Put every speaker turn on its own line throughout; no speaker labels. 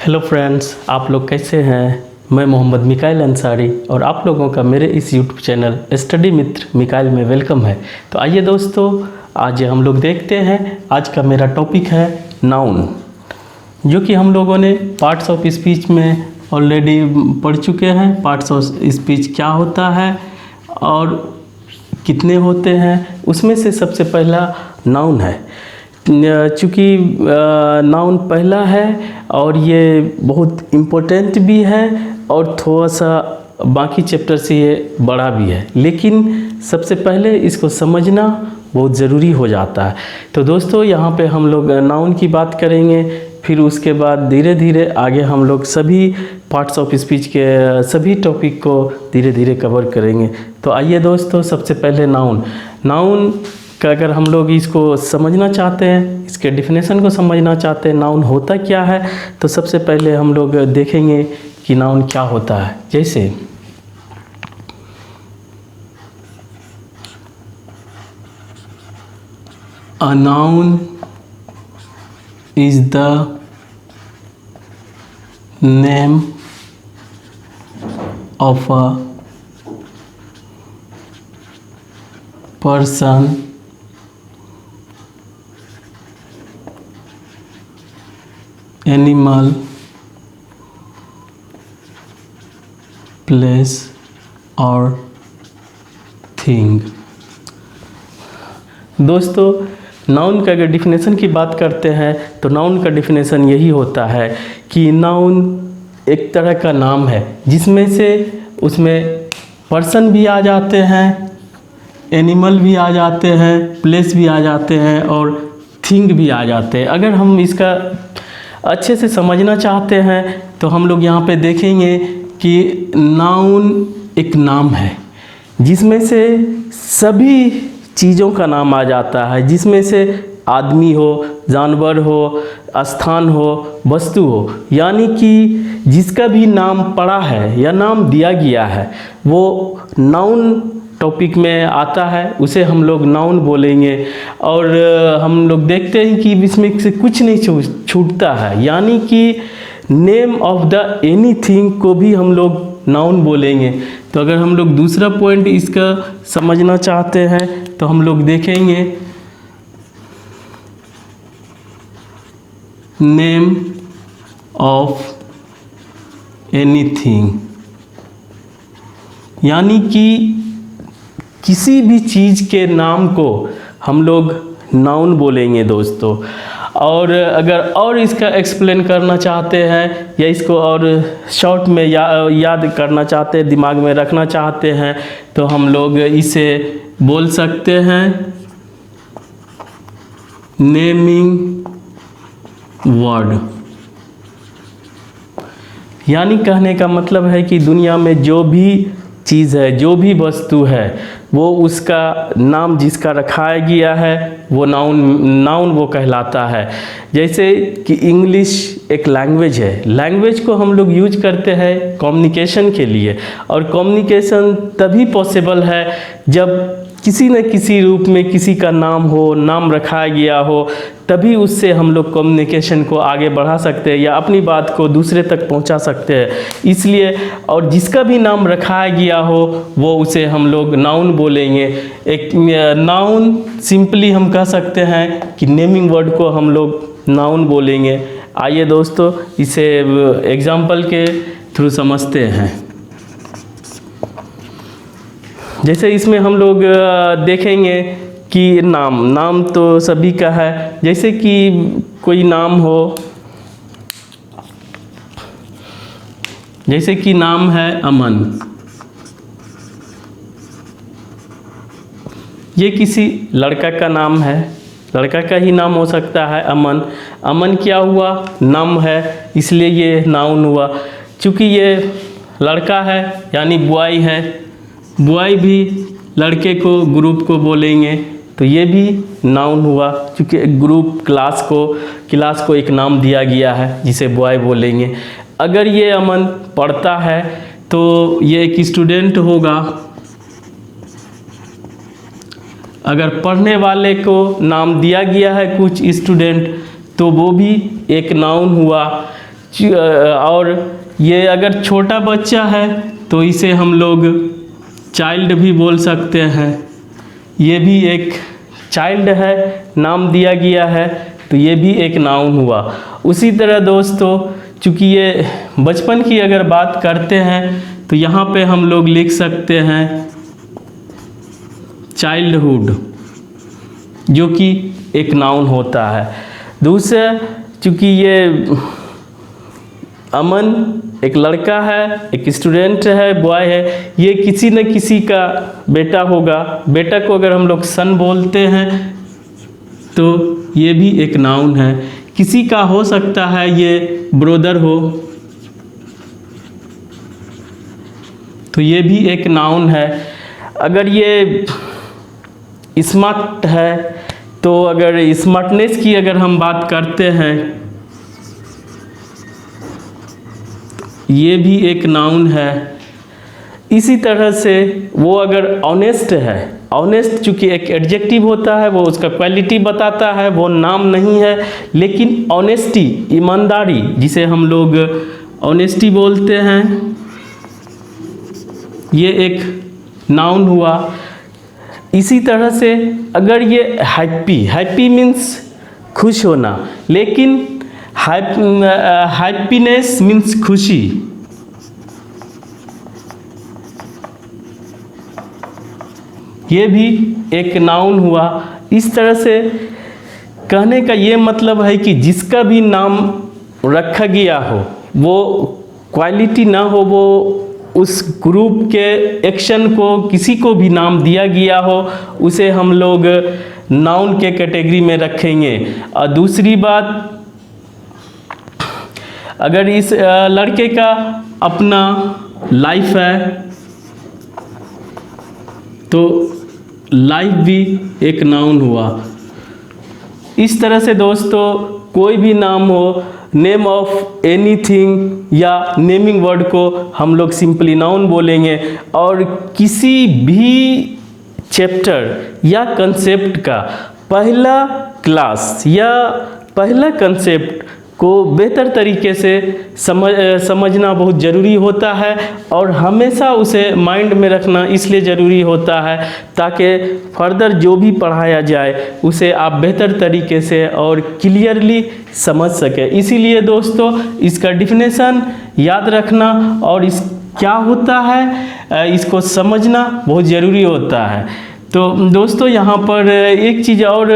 Hello friends, आप लोग कैसे हैं। मैं मोहम्मद मिकाइल अंसारी और आप लोगों का मेरे इस यूट्यूब चैनल स्टडी मित्र मिकाइल में वेलकम है। तो आइए दोस्तों, आज हम लोग देखते हैं। आज का मेरा टॉपिक है नाउन, जो कि हम लोगों ने पार्ट्स ऑफ स्पीच में ऑलरेडी पढ़ चुके हैं। पार्ट्स ऑफ स्पीच क्या होता है और कितने होते हैं, उसमें से सबसे पहला नाउन है। चूँकि नाउन पहला है और ये बहुत इम्पोर्टेंट भी है और थोड़ा सा बाकी चैप्टर से ये बड़ा भी है, लेकिन सबसे पहले इसको समझना बहुत ज़रूरी हो जाता है। तो दोस्तों, यहाँ पे हम लोग नाउन की बात करेंगे, फिर उसके बाद धीरे धीरे आगे हम लोग सभी पार्ट्स ऑफ स्पीच के सभी टॉपिक को धीरे धीरे कवर करेंगे। तो आइए दोस्तों, सबसे पहले नाउन का अगर हम लोग इसको समझना चाहते हैं, इसके डिफिनेशन को समझना चाहते हैं, नाउन होता क्या है, तो सबसे पहले हम लोग देखेंगे कि नाउन क्या होता है। जैसे a noun is the name of a person, animal, place और थिंग। दोस्तों, नाउन का अगर डिफिनेशन की बात करते हैं तो नाउन का डिफिनेशन यही होता है कि नाउन एक तरह का नाम है जिसमें से उसमें पर्सन भी आ जाते हैं, एनिमल भी आ जाते हैं, प्लेस भी आ जाते हैं और थिंग भी आ जाते हैं। अगर हम इसका अच्छे से समझना चाहते हैं तो हम लोग यहाँ पे देखेंगे कि नाउन एक नाम है जिसमें से सभी चीज़ों का नाम आ जाता है, जिसमें से आदमी हो, जानवर हो, स्थान हो, वस्तु हो, यानी कि जिसका भी नाम पड़ा है या नाम दिया गया है वो नाउन टॉपिक में आता है, उसे हम लोग नाउन बोलेंगे। और हम लोग देखते हैं कि इसमें से कुछ नहीं छूटता है, यानी कि नेम ऑफ द एनीथिंग को भी हम लोग नाउन बोलेंगे। तो अगर हम लोग दूसरा पॉइंट इसका समझना चाहते हैं तो हम लोग देखेंगे नेम ऑफ एनीथिंग, यानी कि किसी भी चीज़ के नाम को हम लोग नाउन बोलेंगे दोस्तों। और अगर और इसका एक्सप्लेन करना चाहते हैं या इसको और शॉर्ट में याद करना चाहते हैं, दिमाग में रखना चाहते हैं, तो हम लोग इसे बोल सकते हैं नेमिंग वर्ड। यानी कहने का मतलब है कि दुनिया में जो भी चीज़ है, जो भी वस्तु है, वो उसका नाम जिसका रखाया गया है वो नाउन वो कहलाता है। जैसे कि इंग्लिश एक लैंग्वेज है, लैंग्वेज को हम लोग यूज करते हैं कम्युनिकेशन के लिए, और कम्युनिकेशन तभी पॉसिबल है जब किसी न किसी रूप में किसी का नाम हो, नाम रखाया गया हो, तभी उससे हम लोग कम्युनिकेशन को आगे बढ़ा सकते हैं या अपनी बात को दूसरे तक पहुंचा सकते हैं। इसलिए और जिसका भी नाम रखाया गया हो वो उसे हम लोग नाउन बोलेंगे। एक नाउन सिंपली हम कह सकते हैं कि नेमिंग वर्ड को हम लोग नाउन बोलेंगे। आइए दोस्तों, इसे एग्जाम्पल के थ्रू समझते हैं। जैसे इसमें हम लोग देखेंगे कि नाम तो सभी का है। जैसे कि कोई नाम हो, जैसे कि नाम है अमन, ये किसी लड़का का नाम है, लड़का का ही नाम हो सकता है अमन। अमन क्या हुआ, नाम है, इसलिए ये नाउन हुआ। चूँकि ये लड़का है यानी बॉय है, बॉय भी लड़के को, ग्रुप को बोलेंगे, तो ये भी नाउन हुआ। क्योंकि ग्रुप क्लास को एक नाम दिया गया है जिसे बॉय बोलेंगे। अगर ये अमन पढ़ता है तो ये एक स्टूडेंट होगा। अगर पढ़ने वाले को नाम दिया गया है कुछ स्टूडेंट, तो वो भी एक नाउन हुआ। और ये अगर छोटा बच्चा है तो इसे हम लोग चाइल्ड भी बोल सकते हैं। ये भी एक चाइल्ड है, नाम दिया गया है, तो ये भी एक नाउन हुआ। उसी तरह दोस्तों, चूँकि ये बचपन की अगर बात करते हैं तो यहाँ पे हम लोग लिख सकते हैं चाइल्डहुड, जो कि एक नाउन होता है। दूसरा, चूँकि ये अमन एक लड़का है, एक स्टूडेंट है, बॉय है, ये किसी न किसी का बेटा होगा। बेटा को अगर हम लोग सन बोलते हैं तो ये भी एक नाउन है। किसी का हो सकता है ये ब्रदर हो, तो ये भी एक नाउन है। अगर ये स्मार्ट है तो अगर स्मार्टनेस की अगर हम बात करते हैं, ये भी एक नाउन है। इसी तरह से वो अगर ऑनेस्ट है, ऑनेस्ट चूँकि एक एडजेक्टिव होता है, वो उसका क्वालिटी बताता है, वो नाम नहीं है, लेकिन ऑनेस्टी, ईमानदारी, जिसे हम लोग ऑनेस्टी बोलते हैं, ये एक नाउन हुआ। इसी तरह से अगर ये हैप्पी, हैप्पी मीन्स खुश होना, लेकिन हैप्पीनेस मीन्स खुशी, ये भी एक नाउन हुआ। इस तरह से कहने का ये मतलब है कि जिसका भी नाम रखा गया हो, वो क्वालिटी ना हो, वो उस ग्रुप के एक्शन को, किसी को भी नाम दिया गया हो, उसे हम लोग नाउन के कैटेगरी में रखेंगे। और दूसरी बात, अगर इस लड़के का अपना लाइफ है तो लाइफ भी एक नाउन हुआ। इस तरह से दोस्तों, कोई भी नाम हो, नेम ऑफ एनीथिंग या नेमिंग वर्ड को हम लोग सिंपली नाउन बोलेंगे। और किसी भी चैप्टर या कंसेप्ट का पहला क्लास या पहला कंसेप्ट को बेहतर तरीके से समझना बहुत ज़रूरी होता है, और हमेशा उसे माइंड में रखना इसलिए ज़रूरी होता है ताकि फर्दर जो भी पढ़ाया जाए उसे आप बेहतर तरीके से और क्लियरली समझ सके। इसीलिए दोस्तों, इसका डिफिनेशन याद रखना और इस क्या होता है इसको समझना बहुत ज़रूरी होता है। तो दोस्तों, यहाँ पर एक चीज़ और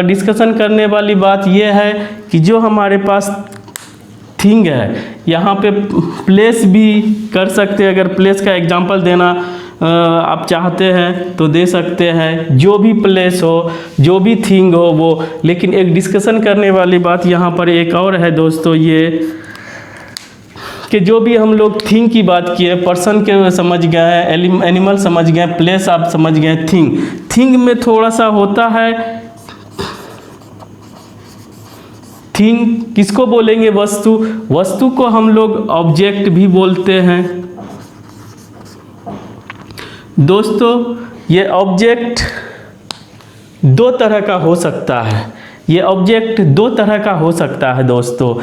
डिस्कशन करने वाली बात यह है कि जो हमारे पास थिंग है, यहाँ पे प्लेस भी कर सकते हैं। अगर प्लेस का एग्जांपल देना आप चाहते हैं तो दे सकते हैं, जो भी प्लेस हो, जो भी थिंग हो वो। लेकिन एक डिस्कशन करने वाली बात यहाँ पर एक और है दोस्तों, ये कि जो भी हम लोग थिंग की बात किए, पर्सन के समझ गए, एनिमल समझ गए, प्लेस आप समझ गए, थिंग में थोड़ा सा होता है। थिंग किसको बोलेंगे? वस्तु। वस्तु को हम लोग ऑब्जेक्ट भी बोलते हैं। दोस्तों, ये ऑब्जेक्ट दो तरह का हो सकता है। ये ऑब्जेक्ट दो तरह का हो सकता है दोस्तों,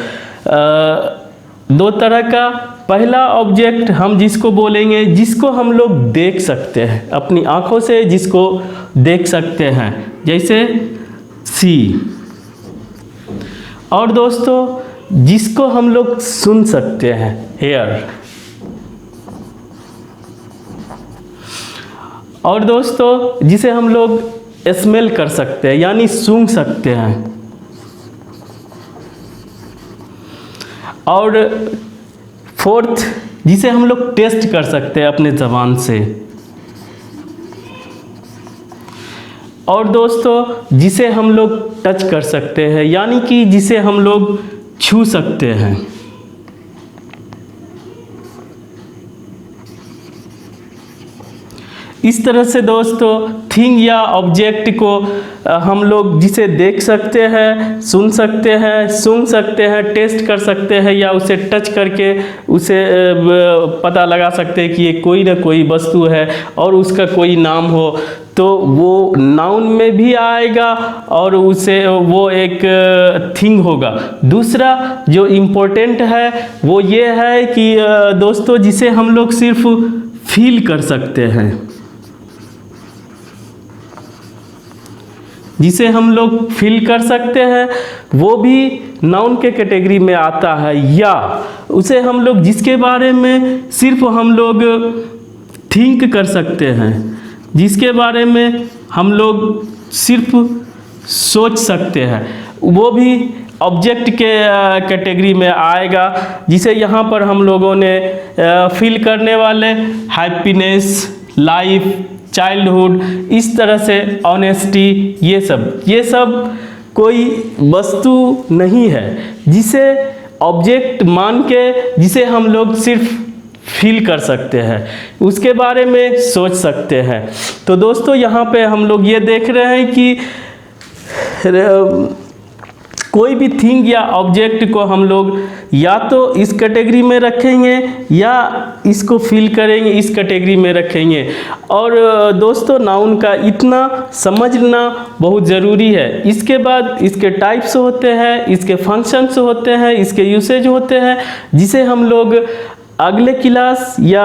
दो तरह का। पहला ऑब्जेक्ट हम जिसको बोलेंगे, जिसको हम लोग देख सकते हैं अपनी आँखों से, जिसको देख सकते हैं, जैसे सी। और दोस्तों, जिसको हम लोग सुन सकते हैं, हेयर। और दोस्तों, जिसे हम लोग स्मेल कर सकते हैं, यानी सूंघ सकते हैं। और फोर्थ, जिसे हम लोग टेस्ट कर सकते हैं अपने ज़बान से। और दोस्तों, जिसे हम लोग टच कर सकते हैं, यानी कि जिसे हम लोग छू सकते हैं। इस तरह से दोस्तों, थिंग या ऑब्जेक्ट को हम लोग जिसे देख सकते हैं, सुन सकते हैं, सूंघ सकते हैं, टेस्ट कर सकते हैं, या उसे टच करके उसे पता लगा सकते हैं कि ये कोई ना कोई वस्तु है और उसका कोई नाम हो। तो वो नाउन में भी आएगा और उसे वो एक थिंग होगा। दूसरा जो इम्पोर्टेंट है वो ये है कि दोस्तों जिसे हम लोग सिर्फ फील कर सकते हैं, जिसे हम लोग फील कर सकते हैं वो भी नाउन के कैटेगरी में आता है, या उसे हम लोग जिसके बारे में सिर्फ हम लोग थिंक कर सकते हैं, जिसके बारे में हम लोग सिर्फ सोच सकते हैं, वो भी ऑब्जेक्ट के कैटेगरी में आएगा, जिसे यहाँ पर हम लोगों ने फील करने वाले हैप्पीनेस, लाइफ, चाइल्डहुड, इस तरह से ऑनेस्टी, ये सब कोई वस्तु नहीं है जिसे ऑब्जेक्ट मान के जिसे हम लोग सिर्फ फील कर सकते हैं, उसके बारे में सोच सकते हैं। तो दोस्तों यहाँ पे हम लोग ये देख रहे हैं कि कोई भी थिंग या ऑब्जेक्ट को हम लोग या तो इस कैटेगरी में रखेंगे या इसको फील करेंगे, इस कैटेगरी में रखेंगे। और दोस्तों नाउन का इतना समझना बहुत ज़रूरी है। इसके बाद इसके टाइप्स होते हैं, इसके फंक्शंस होते हैं, इसके यूसेज होते हैं, जिसे हम लोग अगले क्लास या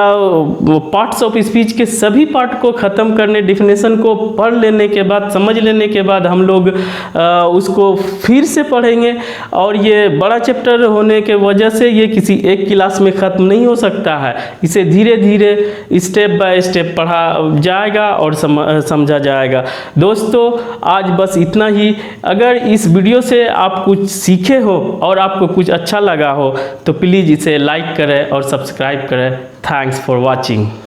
पार्ट्स ऑफ स्पीच के सभी पार्ट को ख़त्म करने, डिफिनेशन को पढ़ लेने के बाद, समझ लेने के बाद हम लोग उसको फिर से पढ़ेंगे। और ये बड़ा चैप्टर होने के वजह से ये किसी एक क्लास में ख़त्म नहीं हो सकता है, इसे धीरे धीरे स्टेप बाय स्टेप पढ़ा जाएगा और समझा जाएगा। दोस्तों आज बस इतना ही। अगर इस वीडियो से आप कुछ सीखे हो और आपको कुछ अच्छा लगा हो तो प्लीज़ इसे लाइक करें और सब्सक्राइब करें। Thanks for watching.